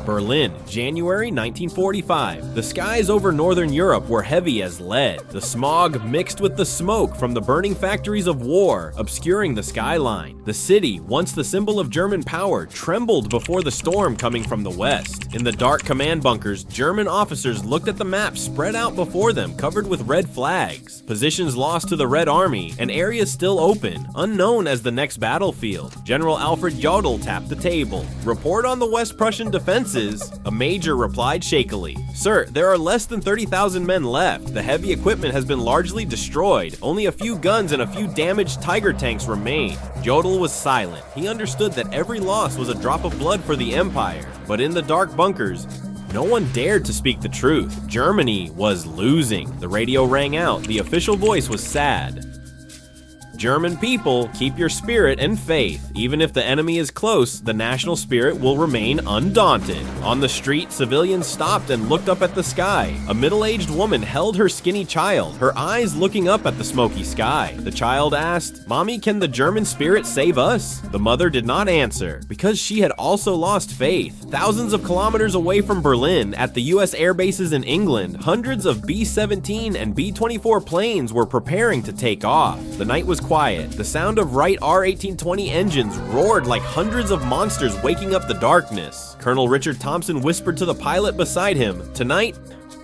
Berlin, January 1945. The skies over northern Europe were heavy as lead. The smog mixed with the smoke from the burning factories of war, obscuring the skyline. The city, once the symbol of German power, trembled before the storm coming from the west. In the dark command bunkers, German officers looked at the map spread out before them, covered with red flags. Positions lost to the Red Army, and areas still open, unknown as the next battlefield. General Alfred Jodl tapped the table. "Report on the West Prussian defenses." A major replied shakily, "Sir, there are less than 30,000 men left. The heavy equipment has been largely destroyed. Only a few guns and a few damaged Tiger tanks remain." Jodl was silent. He understood that every loss was a drop of blood for the Empire. But in the dark bunkers, no one dared to speak the truth. Germany was losing. The radio rang out. The official voice was sad. "German people, keep your spirit and faith. Even if the enemy is close, the national spirit will remain undaunted." On the street, civilians stopped and looked up at the sky. A middle-aged woman held her skinny child, her eyes looking up at the smoky sky. The child asked, "Mommy, can the German spirit save us?" The mother did not answer, because she had also lost faith. Thousands of kilometers away from Berlin, at the US air bases in England, hundreds of B-17 and B-24 planes were preparing to take off. The night was quiet. The sound of Wright R-1820 engines roared like hundreds of monsters waking up the darkness. Colonel Richard Thompson whispered to the pilot beside him, "Tonight,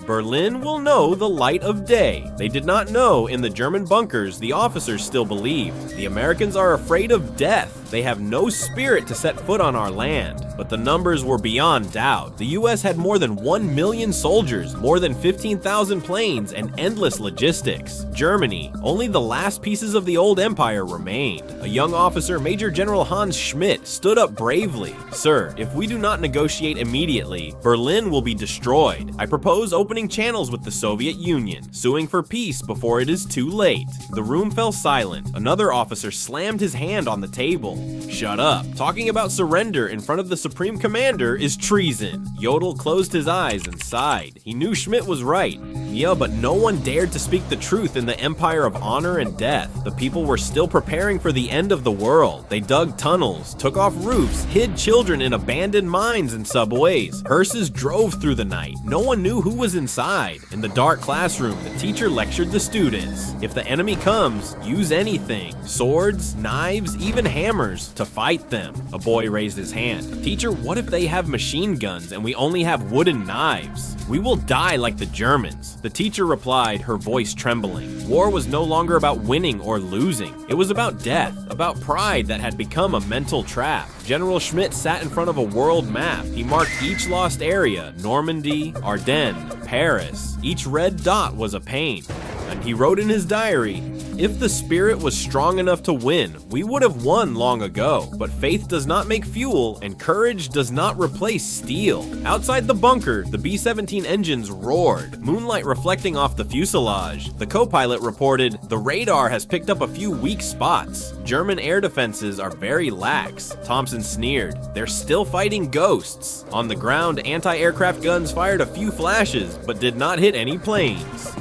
Berlin will know the light of day." They did not know in the German bunkers the officers still believed. The Americans are afraid of death. They have no spirit to set foot on our land. But the numbers were beyond doubt. The US had more than 1 million soldiers, more than 15,000 planes, and endless logistics. Germany, only the last pieces of the old empire remained. A young officer, Major General Hans Schmidt, stood up bravely. "Sir, if we do not negotiate immediately, Berlin will be destroyed. I propose opening channels with the Soviet Union, suing for peace before it is too late." The room fell silent. Another officer slammed his hand on the table. "Shut up. Talking about surrender in front of the Supreme Commander is treason." Jodl closed his eyes and sighed. He knew Schmidt was right. Yeah, but no one dared to speak the truth in the empire of honor and death. The people were still preparing for the end of the world. They dug tunnels, took off roofs, hid children in abandoned mines and subways. Hearses drove through the night. No one knew who was inside. In the dark classroom, the teacher lectured the students. "If the enemy comes, use anything. Swords, knives, even hammers, to fight them." A boy raised his hand. "Teacher, what if they have machine guns and we only have wooden knives? We will die like the Germans." The teacher replied, her voice trembling. War was no longer about winning or losing. It was about death, about pride that had become a mental trap. General Schmidt sat in front of a world map. He marked each lost area: Normandy, Ardennes, Paris. Each red dot was a pain. And he wrote in his diary, "If the spirit was strong enough to win, we would have won long ago. But faith does not make fuel, and courage does not replace steel." Outside the bunker, the B-17 engines roared, moonlight reflecting off the fuselage. The co-pilot reported, "The radar has picked up a few weak spots. German air defenses are very lax." Thompson sneered, "They're still fighting ghosts." On the ground, anti-aircraft guns fired a few flashes, but did not hit any planes.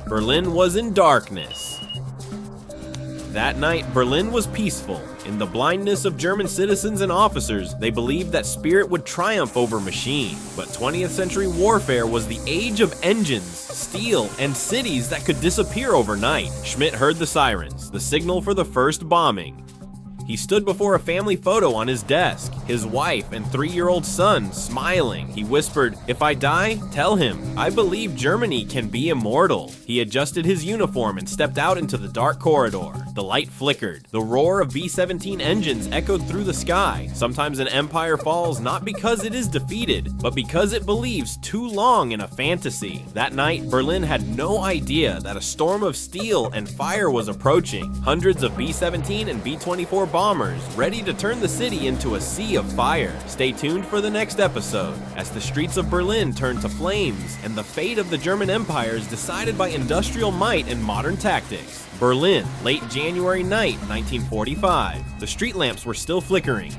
Berlin was in darkness. That night, Berlin was peaceful. In the blindness of German citizens and officers, they believed that spirit would triumph over machine. But 20th century warfare was the age of engines, steel, and cities that could disappear overnight. Schmidt heard the sirens, the signal for the first bombing. He stood before a family photo on his desk, his wife and 3-year-old son smiling. He whispered, "If I die, tell him, I believe Germany can be immortal." He adjusted his uniform and stepped out into the dark corridor. The light flickered. The roar of B-17 engines echoed through the sky. Sometimes an empire falls not because it is defeated, but because it believes too long in a fantasy. That night, Berlin had no idea that a storm of steel and fire was approaching. Hundreds of B-17 and B-24 bombers, ready to turn the city into a sea of fire. Stay tuned for the next episode, as the streets of Berlin turn to flames, and the fate of the German Empire is decided by industrial might and modern tactics. Berlin, late January night, 1945. The street lamps were still flickering,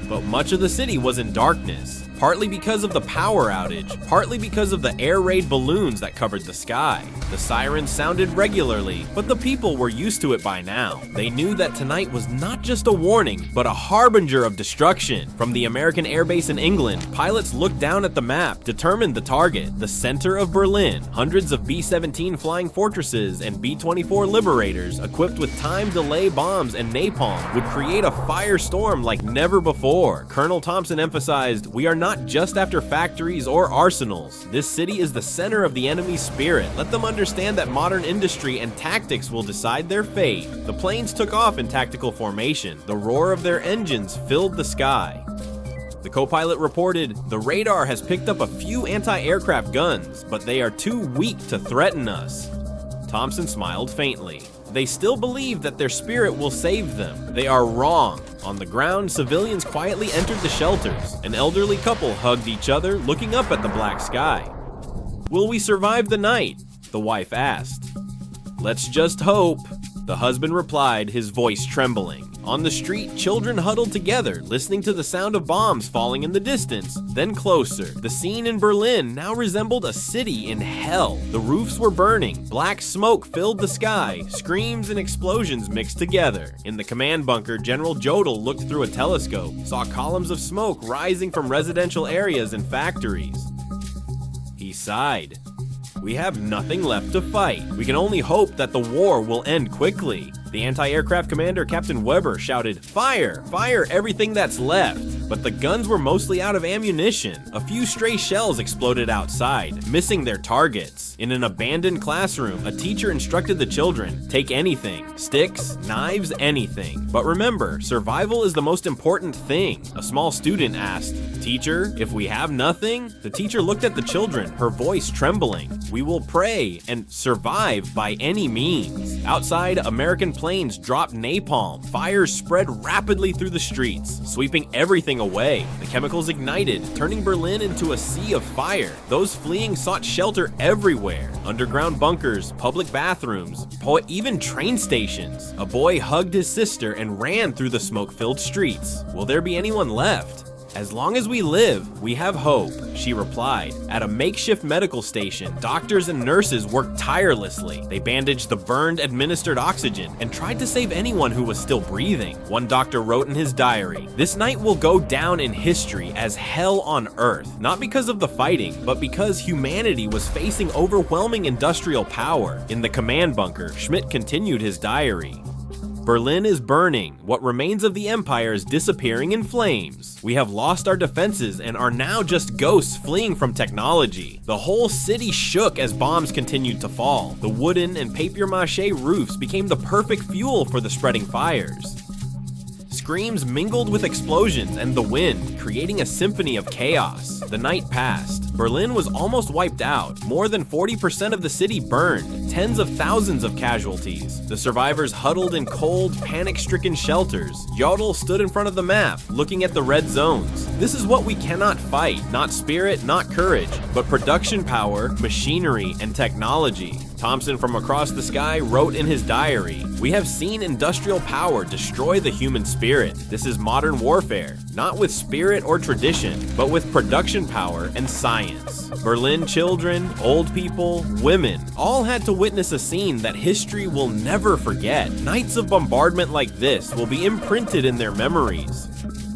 but much of the city was in darkness. partly because of the power outage, partly because of the air raid balloons that covered the sky. The sirens sounded regularly, but the people were used to it by now. They knew that tonight was not just a warning, but a harbinger of destruction. From the American airbase in England, pilots looked down at the map, determined the target, the center of Berlin. Hundreds of B-17 flying fortresses and B-24 Liberators, equipped with time delay bombs and napalm, would create a firestorm like never before. Colonel Thompson emphasized, "We are not just after factories or arsenals. This city is the center of the enemy's spirit. Let them understand that modern industry and tactics will decide their fate." The planes took off in tactical formation. The roar of their engines filled the sky. The co-pilot reported, "The radar has picked up a few anti-aircraft guns, but they are too weak to threaten us." Thompson smiled faintly. They still believe that their spirit will save them. They are wrong. On the ground, civilians quietly entered the shelters. An elderly couple hugged each other, looking up at the black sky. "Will we survive the night?" the wife asked. "Let's just hope," the husband replied, his voice trembling. On the street, children huddled together, listening to the sound of bombs falling in the distance, then closer. The scene in Berlin now resembled a city in hell. The roofs were burning, black smoke filled the sky, screams and explosions mixed together. In the command bunker, General Jodl looked through a telescope, saw columns of smoke rising from residential areas and factories. He sighed. "We have nothing left to fight. We can only hope that the war will end quickly." The anti-aircraft commander, Captain Weber, shouted, "Fire! Fire everything that's left!" But the guns were mostly out of ammunition. A few stray shells exploded outside, missing their targets. In an abandoned classroom, a teacher instructed the children, "Take anything. Sticks, knives, anything. But remember, survival is the most important thing." A small student asked, "Teacher, if we have nothing?" The teacher looked at the children, her voice trembling. "We will pray and survive by any means." Outside, American planes dropped napalm. Fires spread rapidly through the streets, sweeping everything away. The chemicals ignited, turning Berlin into a sea of fire. Those fleeing sought shelter everywhere. Underground bunkers, public bathrooms, even train stations. A boy hugged his sister and ran through the smoke-filled streets. "Will there be anyone left?" "As long as we live, we have hope," she replied. At a makeshift medical station, doctors and nurses worked tirelessly. They bandaged the burned, administered oxygen and tried to save anyone who was still breathing. One doctor wrote in his diary, "This night will go down in history as hell on earth, not because of the fighting, but because humanity was facing overwhelming industrial power." In the command bunker, Schmidt continued his diary. "Berlin is burning. What remains of the empire is disappearing in flames. We have lost our defenses and are now just ghosts fleeing from technology." The whole city shook as bombs continued to fall. The wooden and papier-mâché roofs became the perfect fuel for the spreading fires. Screams mingled with explosions and the wind, creating a symphony of chaos. The night passed. Berlin was almost wiped out. More than 40% of the city burned, tens of thousands of casualties. The survivors huddled in cold, panic-stricken shelters. Jodl stood in front of the map, looking at the red zones. "This is what we cannot fight, not spirit, not courage, but production power, machinery, and technology." Thompson from across the sky wrote in his diary, "We have seen industrial power destroy the human spirit. This is modern warfare, not with spirit or tradition, but with production power and science." Berlin children, old people, women, all had to witness a scene that history will never forget. Nights of bombardment like this will be imprinted in their memories.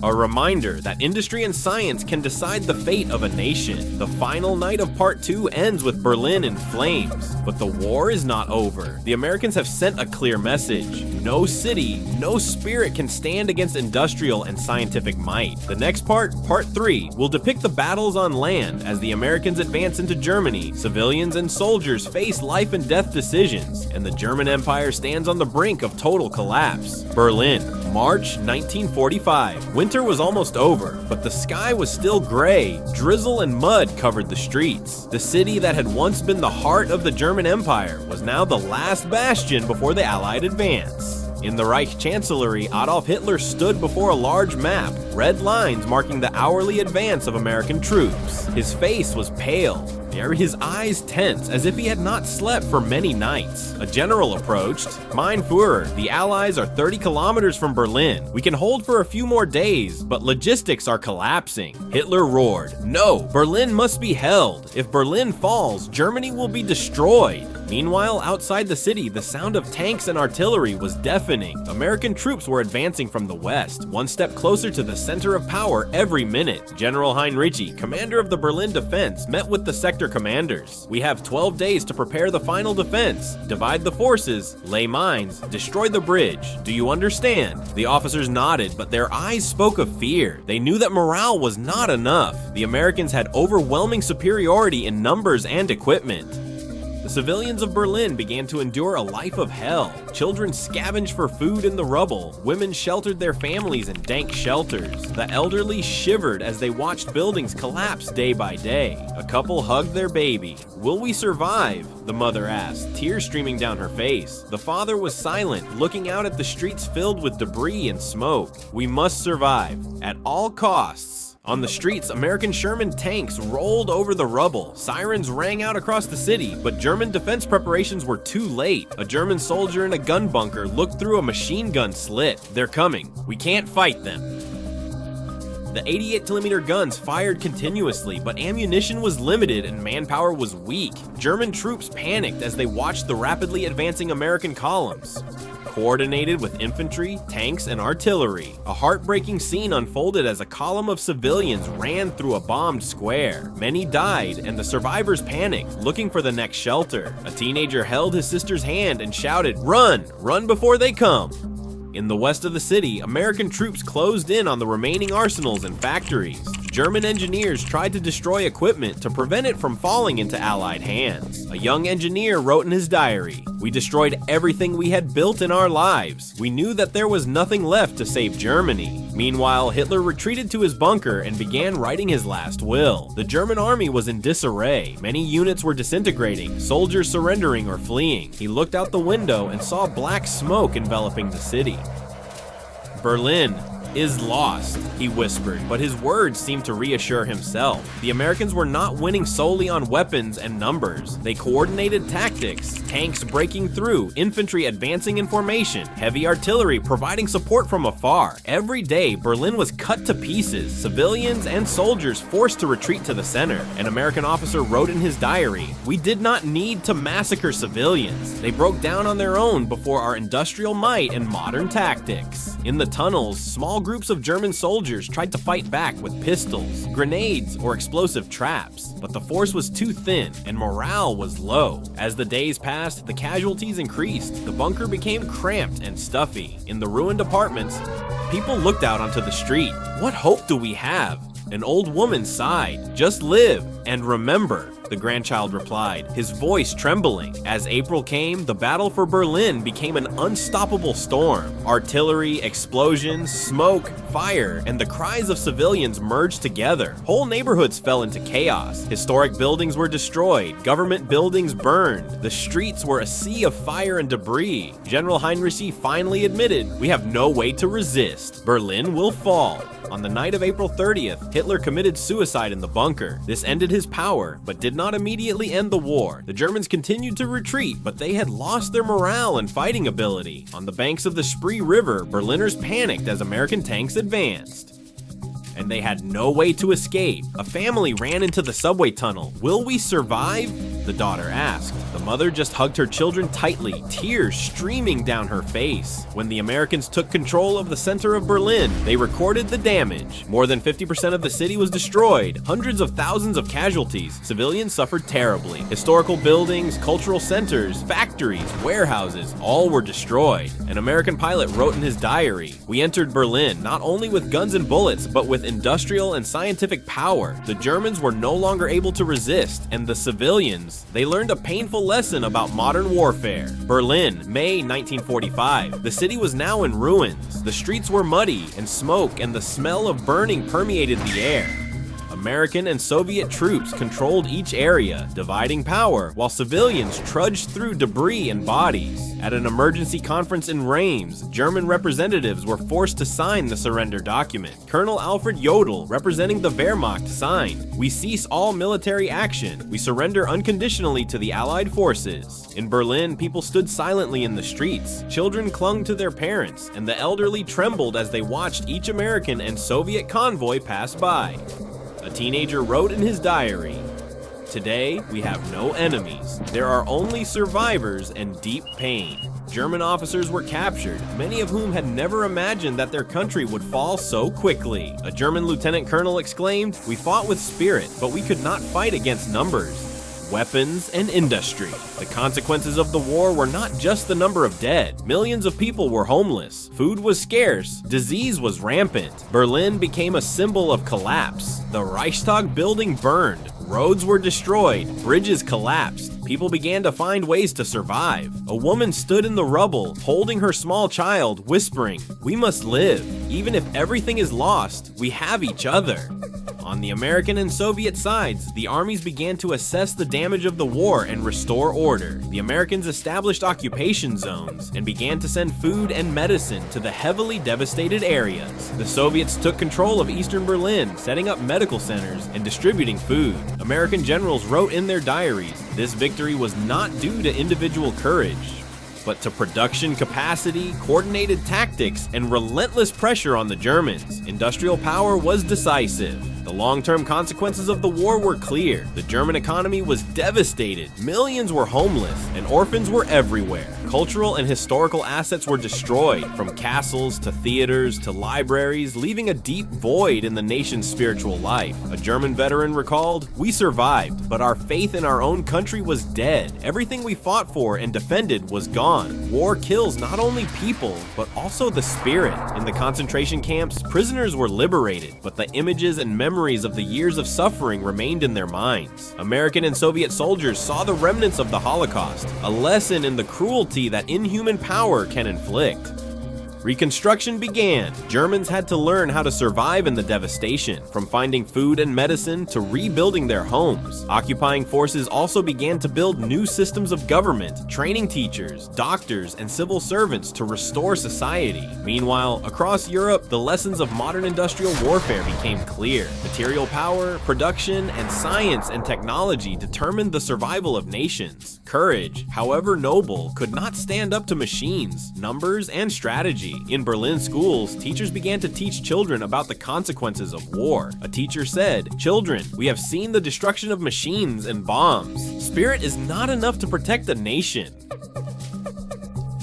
A reminder that industry and science can decide the fate of a nation. The final night of Part 2 ends with Berlin in flames, but the war is not over. The Americans have sent a clear message. No city, no spirit can stand against industrial and scientific might. The next part, Part 3, will depict the battles on land as the Americans advance into Germany. Civilians and soldiers face life and death decisions, and the German Empire stands on the brink of total collapse. Berlin, March 1945. Winter was almost over, but the sky was still gray. Drizzle and mud covered the streets. The city that had once been the heart of the German Empire was now the last bastion before the Allied advance. In the Reich Chancellery, Adolf Hitler stood before a large map, red lines marking the hourly advance of American troops. His face was pale, his eyes tense, as if he had not slept for many nights. A general approached. "Mein Führer, the Allies are 30 kilometers from Berlin. We can hold for a few more days, but logistics are collapsing." Hitler roared, "No, Berlin must be held. If Berlin falls, Germany will be destroyed." Meanwhile, outside the city, the sound of tanks and artillery was deafening. American troops were advancing from the west, one step closer to the center of power every minute. General Heinrichi, commander of the Berlin defense, met with the sector commanders. "We have 12 days to prepare the final defense. Divide the forces, lay mines, destroy the bridge. Do you understand?" The officers nodded, but their eyes spoke of fear. They knew that morale was not enough. The Americans had overwhelming superiority in numbers and equipment. The civilians of Berlin began to endure a life of hell. Children scavenged for food in the rubble. Women sheltered their families in dank shelters. The elderly shivered as they watched buildings collapse day by day. A couple hugged their baby. "Will we survive?" the mother asked, tears streaming down her face. The father was silent, looking out at the streets filled with debris and smoke. "We must survive, at all costs." On the streets, American Sherman tanks rolled over the rubble. Sirens rang out across the city, but German defense preparations were too late. A German soldier in a gun bunker looked through a machine gun slit. "They're coming. We can't fight them." The 88mm guns fired continuously, but ammunition was limited and manpower was weak. German troops panicked as they watched the rapidly advancing American columns. Coordinated with infantry, tanks, and artillery, a heartbreaking scene unfolded as a column of civilians ran through a bombed square. Many died, and the survivors panicked, looking for the next shelter. A teenager held his sister's hand and shouted, "Run! Run before they come!" In the west of the city, American troops closed in on the remaining arsenals and factories. German engineers tried to destroy equipment to prevent it from falling into Allied hands. A young engineer wrote in his diary, "We destroyed everything we had built in our lives. We knew that there was nothing left to save Germany." Meanwhile, Hitler retreated to his bunker and began writing his last will. The German army was in disarray. Many units were disintegrating, soldiers surrendering or fleeing. He looked out the window and saw black smoke enveloping the city. "Berlin is lost," he whispered, but his words seemed to reassure himself. The Americans were not winning solely on weapons and numbers. They coordinated tactics, tanks breaking through, infantry advancing in formation, heavy artillery providing support from afar. Every day, Berlin was cut to pieces, civilians and soldiers forced to retreat to the center. An American officer wrote in his diary, "We did not need to massacre civilians. They broke down on their own before our industrial might and modern tactics." In the tunnels, small groups of German soldiers tried to fight back with pistols, grenades, or explosive traps, but the force was too thin and morale was low. As the days passed, the casualties increased. The bunker became cramped and stuffy. In the ruined apartments, people looked out onto the street. "What hope do we have?" An old woman sighed. "Just live and remember," the grandchild replied, his voice trembling. As April came, the battle for Berlin became an unstoppable storm. Artillery, explosions, smoke, fire, and the cries of civilians merged together. Whole neighborhoods fell into chaos. Historic buildings were destroyed. Government buildings burned. The streets were a sea of fire and debris. General Heinrichi finally admitted, "We have no way to resist. Berlin will fall." On the night of April 30th, Hitler committed suicide in the bunker. This ended his power, but did not immediately end the war. The Germans continued to retreat, but they had lost their morale and fighting ability. On the banks of the Spree River, Berliners panicked as American tanks advanced. And they had no way to escape. A family ran into the subway tunnel. "Will we survive?" the daughter asked. The mother just hugged her children tightly, tears streaming down her face. When the Americans took control of the center of Berlin, they recorded the damage. More than 50% of the city was destroyed, hundreds of thousands of casualties. Civilians suffered terribly. Historical buildings, cultural centers, factories, warehouses, all were destroyed. An American pilot wrote in his diary, "We entered Berlin not only with guns and bullets, but with industrial and scientific power. The Germans were no longer able to resist, and the civilians, they learned a painful lesson about modern warfare." Berlin, May 1945. The city was now in ruins. The streets were muddy, and smoke and the smell of burning permeated the air. American and Soviet troops controlled each area, dividing power, while civilians trudged through debris and bodies. At an emergency conference in Reims, German representatives were forced to sign the surrender document. Colonel Alfred Jodl, representing the Wehrmacht, signed, "We cease all military action. We surrender unconditionally to the Allied forces." In Berlin, people stood silently in the streets. Children clung to their parents, and the elderly trembled as they watched each American and Soviet convoy pass by. A teenager wrote in his diary, "Today, we have no enemies. There are only survivors and deep pain." German officers were captured, many of whom had never imagined that their country would fall so quickly. A German lieutenant colonel exclaimed, "We fought with spirit, but we could not fight against numbers." Weapons and industry. The consequences of the war were not just the number of dead. Millions of people were homeless. Food was scarce. Disease was rampant. Berlin became a symbol of collapse. The Reichstag building burned. Roads were destroyed. Bridges collapsed. People began to find ways to survive. A woman stood in the rubble, holding her small child, whispering, "We must live. Even if everything is lost, we have each other." On the American and Soviet sides, the armies began to assess the damage of the war and restore order. The Americans established occupation zones and began to send food and medicine to the heavily devastated areas. The Soviets took control of eastern Berlin, setting up medical centers and distributing food. American generals wrote in their diaries, this victory was not due to individual courage, but to production capacity, coordinated tactics, and relentless pressure on the Germans. Industrial power was decisive. The long-term consequences of the war were clear. The German economy was devastated, millions were homeless, and orphans were everywhere. Cultural and historical assets were destroyed, from castles to theaters to libraries, leaving a deep void in the nation's spiritual life. A German veteran recalled, "We survived, but our faith in our own country was dead. Everything we fought for and defended was gone." War kills not only people, but also the spirit. In the concentration camps, prisoners were liberated, but the images and memories of the years of suffering remained in their minds. American and Soviet soldiers saw the remnants of the Holocaust, a lesson in the cruelty that inhuman power can inflict. Reconstruction began. Germans had to learn how to survive in the devastation, from finding food and medicine to rebuilding their homes. Occupying forces also began to build new systems of government, training teachers, doctors, and civil servants to restore society. Meanwhile, across Europe, the lessons of modern industrial warfare became clear. Material power, production, and science and technology determined the survival of nations. Courage, however noble, could not stand up to machines, numbers, and strategy. In Berlin schools, teachers began to teach children about the consequences of war. A teacher said, "Children, we have seen the destruction of machines and bombs. Spirit is not enough to protect a nation.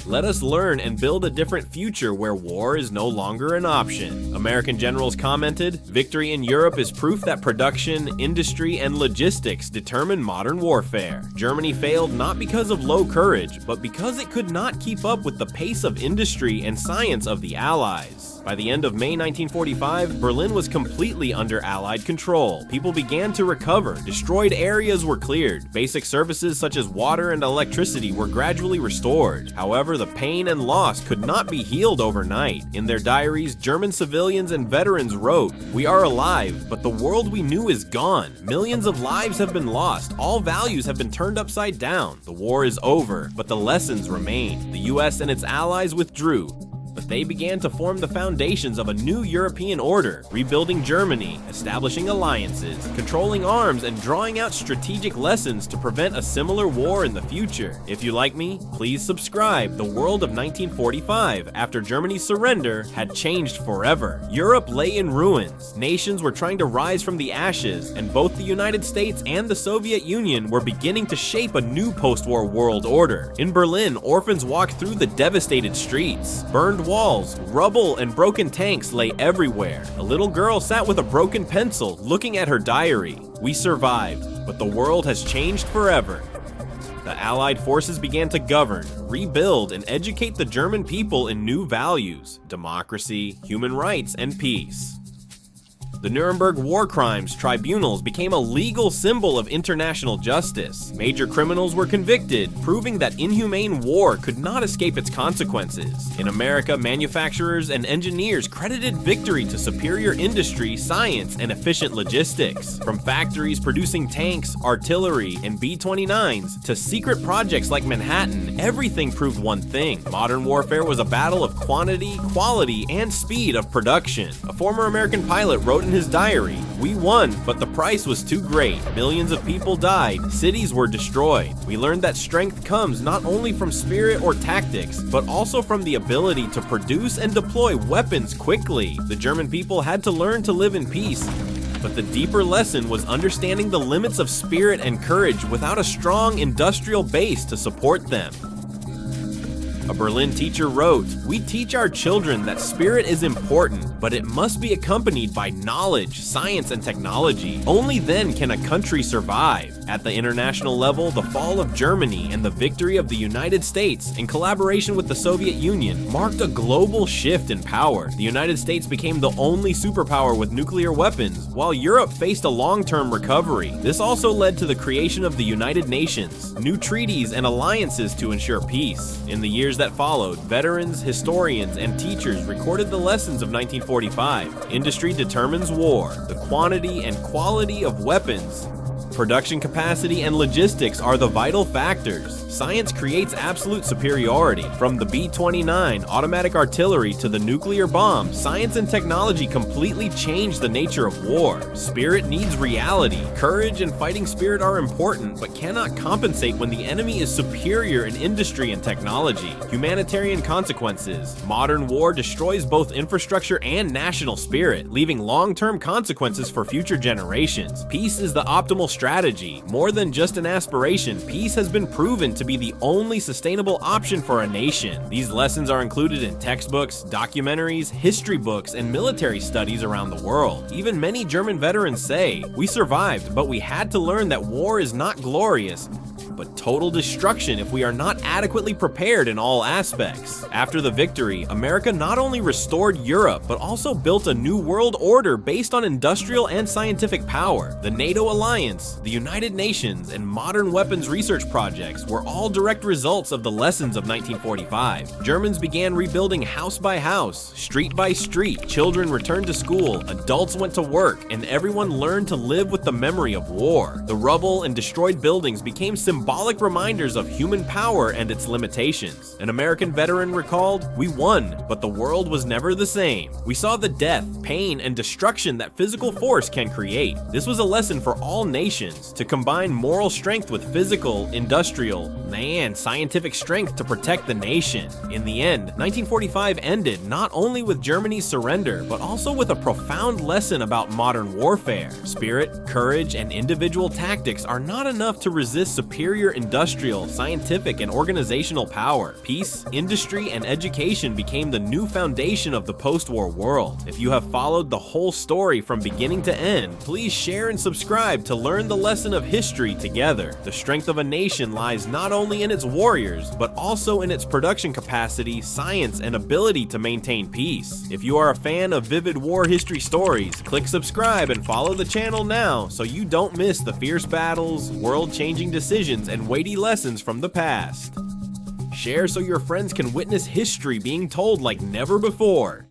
Let us learn and build a different future where war is no longer an option." American generals commented, "Victory in Europe is proof that production, industry, and logistics determine modern warfare." Germany failed not because of low courage, but because it could not keep up with the pace of industry and science of the Allies. By the end of May 1945, Berlin was completely under Allied control. People began to recover, destroyed areas were cleared, basic services such as water and electricity were gradually restored. However, the pain and loss could not be healed overnight. In their diaries, German civilians and veterans wrote, "We are alive, but the world we knew is gone. Millions of lives have been lost. All values have been turned upside down. The war is over, but the lessons remain." The US and its allies withdrew, but they began to form the foundations of a new European order, rebuilding Germany, establishing alliances, controlling arms, and drawing out strategic lessons to prevent a similar war in the future. If you like me, please subscribe. The world of 1945, after Germany's surrender, had changed forever. Europe lay in ruins. Nations were trying to rise from the ashes, and both the United States and the Soviet Union were beginning to shape a new post-war world order. In Berlin, orphans walked through the devastated streets. Burned walls, rubble, and broken tanks lay everywhere. A little girl sat with a broken pencil, looking at her diary. "We survived, but the world has changed forever." The Allied forces began to govern, rebuild, and educate the German people in new values: democracy, human rights, and peace. The Nuremberg war crimes tribunals became a legal symbol of international justice. Major criminals were convicted, proving that inhumane war could not escape its consequences. In America, manufacturers and engineers credited victory to superior industry, science, and efficient logistics. From factories producing tanks, artillery, and B-29s to secret projects like Manhattan, everything proved one thing: modern warfare was a battle of quantity, quality, and speed of production. A former American pilot wrote in his diary, "We won, but the price was too great. Millions of people died, cities were destroyed." We learned that strength comes not only from spirit or tactics, but also from the ability to produce and deploy weapons quickly. The German people had to learn to live in peace, but the deeper lesson was understanding the limits of spirit and courage without a strong industrial base to support them. A Berlin teacher wrote, "We teach our children that spirit is important, but it must be accompanied by knowledge, science, and technology. Only then can a country survive." At the international level, the fall of Germany and the victory of the United States, in collaboration with the Soviet Union, marked a global shift in power. The United States became the only superpower with nuclear weapons, while Europe faced a long-term recovery. This also led to the creation of the United Nations, new treaties and alliances to ensure peace. In the years that followed, veterans, historians, and teachers recorded the lessons of 1945. Industry determines war. The quantity and quality of weapons, production capacity, and logistics are the vital factors. Science creates absolute superiority. From the B-29 automatic artillery to the nuclear bomb, science and technology completely changed the nature of war. Spirit needs reality. Courage and fighting spirit are important, but cannot compensate when the enemy is superior in industry and technology. Humanitarian consequences. Modern war destroys both infrastructure and national spirit, leaving long-term consequences for future generations. Peace is the optimal strategy. More than just an aspiration, peace has been proven to be the only sustainable option for a nation. These lessons are included in textbooks, documentaries, history books, and military studies around the world. Even many German veterans say, "We survived, but we had to learn that war is not glorious, but total destruction if we are not adequately prepared in all aspects." After the victory, America not only restored Europe, but also built a new world order based on industrial and scientific power. The NATO alliance, the United Nations, and modern weapons research projects were all direct results of the lessons of 1945. Germans began rebuilding house by house, street by street. Children returned to school, adults went to work, and everyone learned to live with the memory of war. The rubble and destroyed buildings became symbolic reminders of human power and its limitations. An American veteran recalled, "We won, but the world was never the same. We saw the death, pain, and destruction that physical force can create." This was a lesson for all nations, to combine moral strength with physical, industrial, and scientific strength to protect the nation. In the end, 1945 ended not only with Germany's surrender, but also with a profound lesson about modern warfare. Spirit, courage, and individual tactics are not enough to resist superior industrial, scientific, and organizational power. Peace, industry, and education became the new foundation of the post-war world. If you have followed the whole story from beginning to end, please share and subscribe to learn the lesson of history together. The strength of a nation lies not only in its warriors, but also in its production capacity, science, and ability to maintain peace. If you are a fan of vivid war history stories, click subscribe and follow the channel now so you don't miss the fierce battles, world-changing decisions, and weighty lessons from the past. Share so your friends can witness history being told like never before.